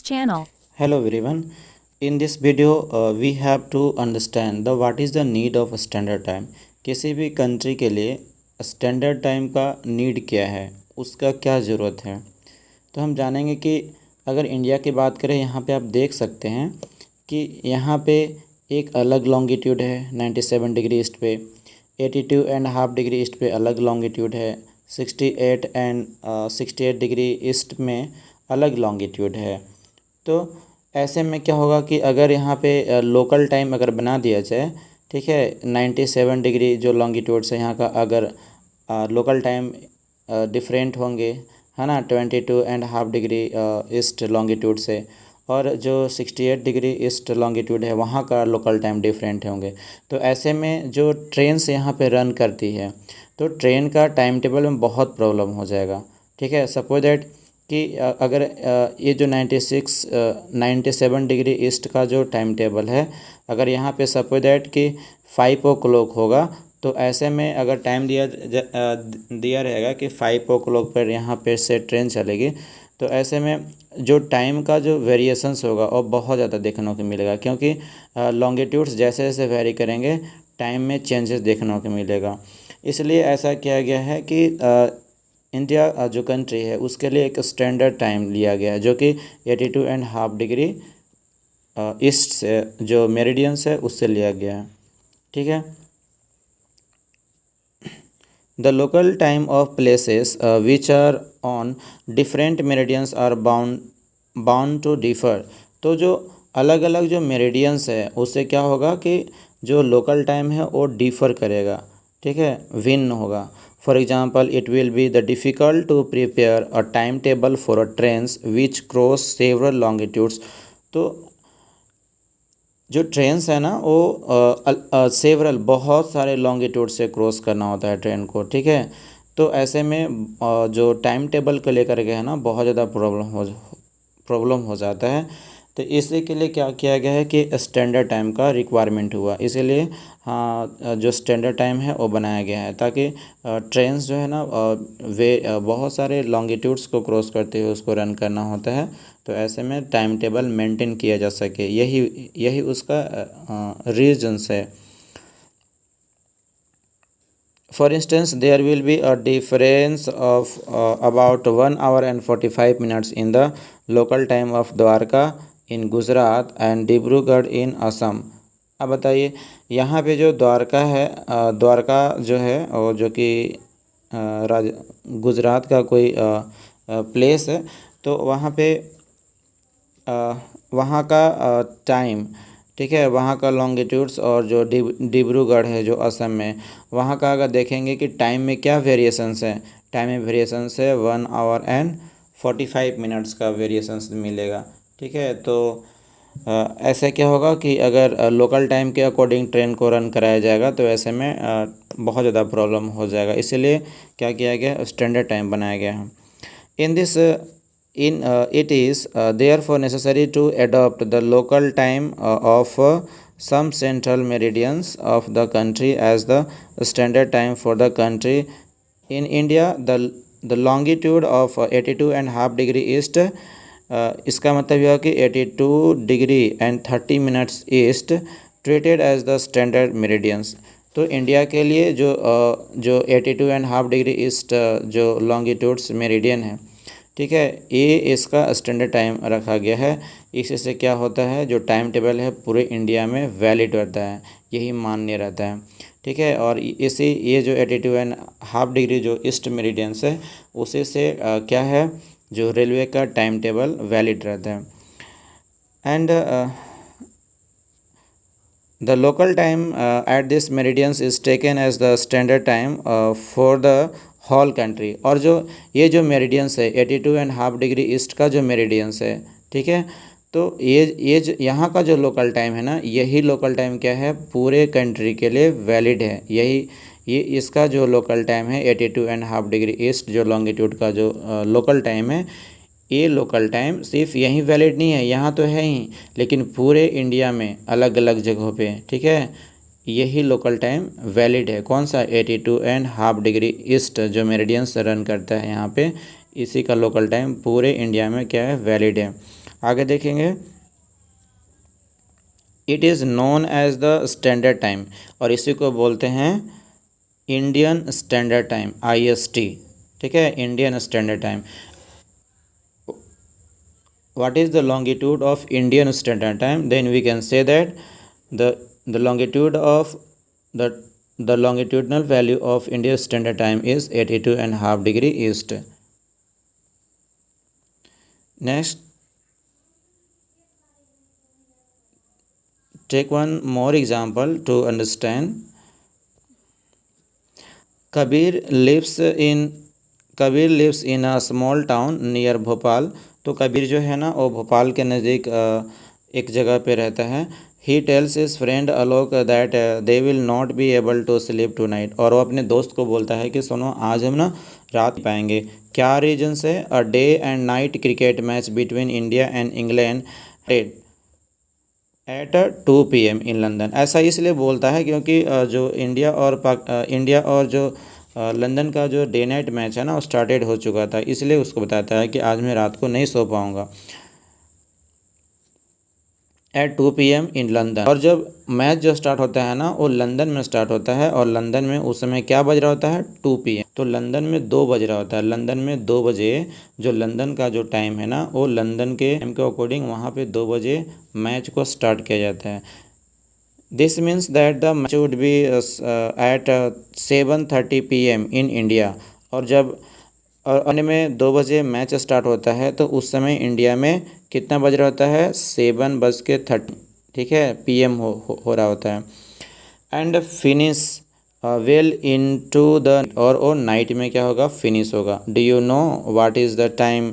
channel. Hello everyone. In this video, we have to understand the what is the need of standard time. किसी भी country के लिए standard time का need क्या है, उसका क्या ज़रूरत है। तो हम जानेंगे कि अगर इंडिया की बात करें, यहाँ पे आप देख सकते हैं कि यहाँ पे एक अलग लॉन्गिट्यूड है 97 डिग्री ईस्ट पे, 82.5 डिग्री ईस्ट पे अलग लॉन्गिट्यूड है, 68 डिग्री ईस्ट में अलग लॉन्गिट्यूड है। तो ऐसे में क्या होगा कि अगर यहाँ पे लोकल टाइम अगर बना दिया जाए, ठीक है, 97 डिग्री जो लॉन्गिट्यूड से यहाँ का अगर लोकल टाइम डिफरेंट होंगे, है ना, 22.5 डिग्री ईस्ट लॉन्गिट्यूड से, और जो 68 डिग्री ईस्ट लॉन्गिट्यूड है वहाँ का लोकल टाइम डिफरेंट होंगे। तो ऐसे में जो ट्रेन से यहाँ पे रन करती है, तो ट्रेन का टाइम टेबल में बहुत प्रॉब्लम हो जाएगा। ठीक है, सपोज दैट कि अगर ये जो 97 डिग्री ईस्ट का जो टाइम टेबल है, अगर यहाँ पे सपोज दैट कि 5 o'clock होगा, तो ऐसे में अगर टाइम दिया रहेगा कि 5 o'clock पर यहाँ पे से ट्रेन चलेगी, तो ऐसे में जो टाइम का जो वेरिएशंस होगा वो बहुत ज़्यादा देखने को मिलेगा, क्योंकि लॉन्गिट्यूड्स जैसे जैसे वेरी करेंगे टाइम में चेंजेस देखने को मिलेगा। इसलिए ऐसा किया गया है कि इंडिया जो कंट्री है उसके लिए एक स्टैंडर्ड टाइम लिया गया है, जो कि 82.5 डिग्री ईस्ट से जो मेरिडियंस है उससे लिया गया है। ठीक है, the local time of places which are on different meridians are bound to differ. तो जो अलग अलग जो मेरिडियंस है उससे क्या होगा कि जो लोकल टाइम है वो डिफ़र करेगा, ठीक है, भिन्न होगा। For example, it will be the difficult to prepare a timetable for a trains which cross several longitudes। तो जो ट्रेन्स है ना वो सेवरल बहुत सारे लॉन्गिट्यूड से क्रॉस करना होता है ट्रेन को। ठीक है, तो ऐसे में जो टाइम टेबल को लेकर के है ना बहुत ज़्यादा प्रॉब्लम हो जाता है। तो इसी के लिए क्या किया गया है कि स्टैंडर्ड टाइम का रिक्वायरमेंट हुआ, इसीलिए हाँ जो स्टैंडर्ड टाइम है वो बनाया गया है, ताकि ट्रेन्स जो है ना वे बहुत सारे लॉन्गिट्यूड्स को क्रॉस करते हुए उसको रन करना होता है। तो ऐसे में टाइम टेबल मेंटेन किया जा सके, यही उसका रीजन्स है। For instance, there will be a difference of about 1 hour and 45 minutes in the local time of Dwarka in Gujarat and Dibrugarh in Assam। अब बताइए, यहाँ पे जो द्वारका है, द्वारका जो है और जो कि गुजरात का कोई प्लेस है, तो वहाँ पे वहाँ का टाइम, ठीक है, वहाँ का लॉन्गिट्यूड्स, और जो डिब्रूगढ़ है जो असम में, वहाँ का अगर देखेंगे कि टाइम में क्या वेरिएशंस है, टाइम में वेरिएशंस है 1 hour and 45 minutes का वेरिएशंस मिलेगा। ठीक है, तो ऐसे क्या होगा कि अगर लोकल टाइम के अकॉर्डिंग ट्रेन को रन कराया जाएगा तो ऐसे में बहुत ज़्यादा प्रॉब्लम हो जाएगा, इसीलिए क्या किया गया, स्टैंडर्ड टाइम बनाया गया है। It is therefore necessary to adopt the local time of some central meridians of the country as the standard time for the country. In India, the longitude of 82.5 degree east, इसका मतलब यह कि 82 degree and 30 minutes east treated as the standard meridians. तो India के लिए जो 82.5 degree east जो longitudes meridian है, ठीक है, ये इसका स्टैंडर्ड टाइम रखा गया है। इससे क्या होता है, जो टाइम टेबल है पूरे इंडिया में वैलिड रहता है, यही मान्य रहता है। ठीक है, और ये जो 82.5 डिग्री जो ईस्ट मेरिडियंस है उसी से क्या है, जो रेलवे का टाइम टेबल वैलिड रहता है। And the local time at this meridians is taken as the standard time for the whole country. और जो ये जो मेरिडियंस है 82.5 डिग्री ईस्ट का जो मेरिडियंस है, ठीक है, तो ये जो यहाँ का जो लोकल टाइम है ना, यही लोकल टाइम क्या है, पूरे कंट्री के लिए वैलिड है। ये इसका जो लोकल टाइम है 82.5 डिग्री ईस्ट जो लॉन्गिट्यूड का जो लोकल टाइम है, ये लोकल टाइम सिर्फ यहीं वैलिड नहीं है, यहाँ तो है ही, लेकिन पूरे इंडिया में अलग अलग जगहों पे, ठीक है, यही लोकल टाइम वैलिड है। कौन सा, 82.5 डिग्री ईस्ट जो मेरिडियन से रन करता है यहाँ पे, इसी का लोकल टाइम पूरे इंडिया में क्या है, वैलिड है। आगे देखेंगे, it is known as the standard time, और इसी को बोलते हैं इंडियन स्टैंडर्ड टाइम, IST। ठीक है, Indian standard time. What is the longitude of Indian Standard Time? Then we can say that the longitude of the the longitudinal value of Indian Standard Time is 82.5 degree east. Next, take one more example to understand. Kabir lives in Kabir lives in a small town near Bhopal. तो कबीर जो है ना वो भोपाल के नज़दीक एक जगह पे रहता है। He tells his friend Alok that they will not be able to sleep tonight, और वो अपने दोस्त को बोलता है कि सुनो आज हम ना रात पाएंगे। क्या रीजन है? A day and night cricket match between India and England eight 2 PM in London. ऐसा इसलिए बोलता है क्योंकि जो इंडिया और जो लंदन का जो डे नाइट मैच है ना वो स्टार्टेड हो चुका था, इसलिए उसको बताता है कि आज मैं रात को नहीं सो पाऊँगा। एट 2 PM इन लंदन, और जब मैच जो स्टार्ट होता है ना वो लंदन में स्टार्ट होता है, और लंदन में उस समय क्या बज रहा होता है? 2 PM। तो लंदन में 2 बज रहा होता है। लंदन में 2 बजे जो लंदन का जो टाइम है ना वो लंदन के टाइम के अकॉर्डिंग वहाँ पे 2 बजे मैच को स्टार्ट किया जाता है। This means that the match would be at 7:30 PM in India, और जब अन्य में 2 बजे मैच स्टार्ट होता है तो उस समय इंडिया में कितना बज रहा होता है? 7:30, ठीक है, PM हो रहा होता है। And finish well in to the, और वो नाइट में क्या होगा? फिनिश होगा। Do you know what is the time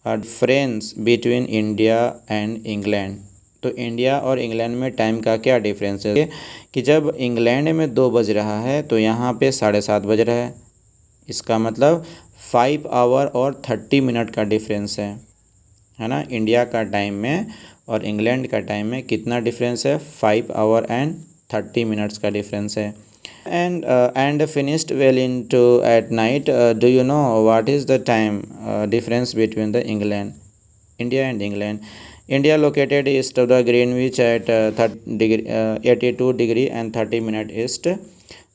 difference between India and England? तो इंडिया और इंग्लैंड में टाइम का क्या डिफरेंस है कि जब इंग्लैंड में 2 बज रहा है तो यहाँ पे 7:30 बज रहा है। इसका मतलब 5 आवर और 30 मिनट का डिफरेंस है ना। इंडिया का टाइम में और इंग्लैंड का टाइम में कितना डिफरेंस है? 5 आवर एंड 30 मिनट्स का डिफरेंस है। And finished well in to at night. Do you know what is the time difference between the India and England? India located east of the Greenwich at 82 degree and 30 minute east.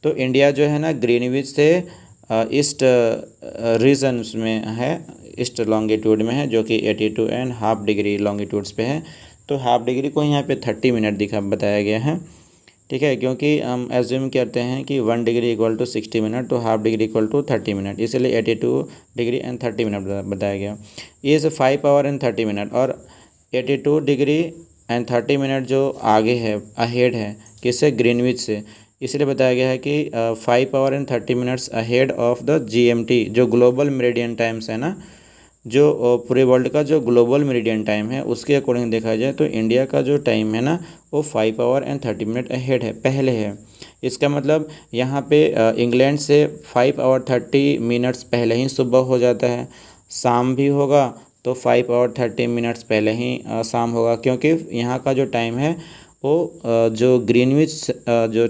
तो India जो है ना Greenwich से east region में है, east longitude में है, जो कि 82.5 डिग्री लॉन्गिट्यूड्स पे है। तो हाफ डिग्री को यहाँ पे 30 मिनट बताया गया है, ठीक है, क्योंकि हम एज्यूम करते हैं कि 1 डिग्री इक्वल टू 60 मिनट, तो half degree equal to 30 minute, इसलिए 82 डिग्री एंड 30 मिनट बताया गया। ये इज़ 5 आवर एंड 30 मिनट, और 82 डिग्री एंड 30 मिनट जो आगे है, अहेड है, किससे? ग्रीनविच से, इसलिए बताया गया है कि 5 hour and 30 minutes ahead of the GMT, जो ग्लोबल मेरिडियन टाइम्स है ना, जो पूरे वर्ल्ड का जो ग्लोबल मेरिडियन टाइम है उसके अकॉर्डिंग देखा जाए तो इंडिया का जो टाइम है ना वो 5 आवर एंड 30 मिनट अहेड है, पहले है। इसका मतलब यहाँ पे इंग्लैंड से 5 आवर 30 मिनट्स पहले ही सुबह हो जाता है। शाम भी होगा तो 5 आवर 30 मिनट्स पहले ही शाम होगा, क्योंकि यहाँ का जो टाइम है वो जो ग्रीनविच जो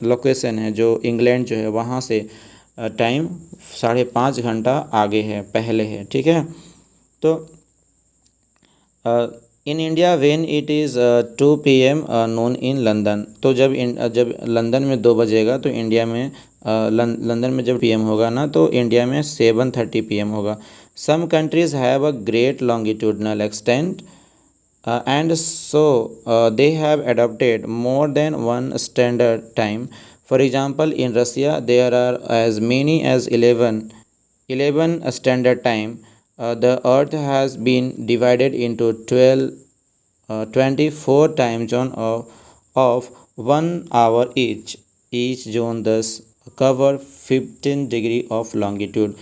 लोकेशन है, जो इंग्लैंड जो है वहाँ से टाइम 5.5 घंटा आगे है, पहले है, ठीक है। तो in India when it is 2 PM Noon in London. तो जब लंदन में 2 बजेगा तो इंडिया में लंदन में जब PM होगा ना तो इंडिया में 7:30 PM होगा। Some countries have a great longitudinal extent and so they have adopted more than one standard time. For example, in Russia there are as many as 11 standard time. The earth has been divided into 24 time zone of 1 hour each zone thus cover 15 degree of longitude.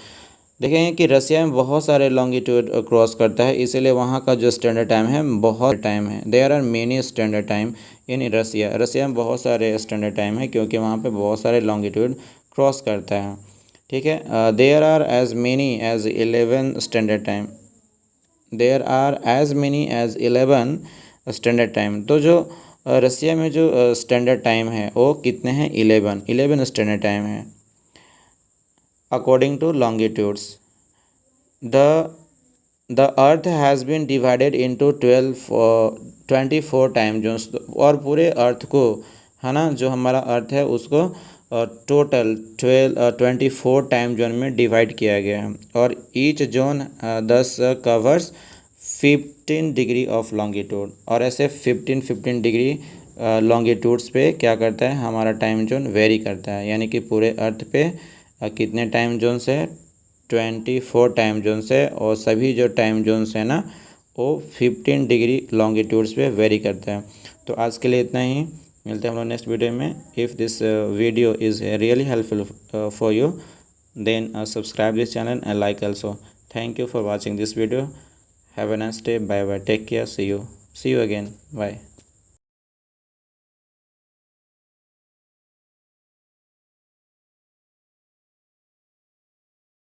देखेंगे कि रसिया में बहुत सारे longitude cross करता है, इसीलिए वहाँ का जो स्टैंडर्ड टाइम है बहुत टाइम है। There are many standard time in Russia में बहुत सारे स्टैंडर्ड टाइम है, क्योंकि वहाँ पे बहुत सारे लॉन्गिट्यूड क्रॉस करता है, ठीक है। There are as many as 11 standard time, there are as many as 11 standard time. तो जो रसिया में जो स्टैंडर्ड टाइम है वो कितने हैं? 11 स्टैंडर्ड टाइम है according to longitudes. The the earth has been divided into 24 time zones, और पूरे अर्थ को, है ना, जो हमारा अर्थ है उसको टोटल 24 टाइम जोन में डिवाइड किया गया है, और each zone 10 covers 15 degree of longitude, और ऐसे 15 डिग्री लॉन्गिट्यूड्स पे क्या करता है हमारा टाइम जोन वेरी करता है। यानी कि पूरे अर्थ पे कितने टाइम जोन्स है, 24 टाइम जोन्स है, और सभी जो टाइम जोन्स है ना वो 15 डिग्री लॉन्गिट्यूड्स पे वेरी करता है। तो आज के लिए इतना ही, मिलते हैं हम लोग नेक्स्ट वीडियो में। If this video is really helpful for you, then subscribe this channel and like also. Thank you for watching this video. Have a nice day, bye bye, take care, see you again, bye.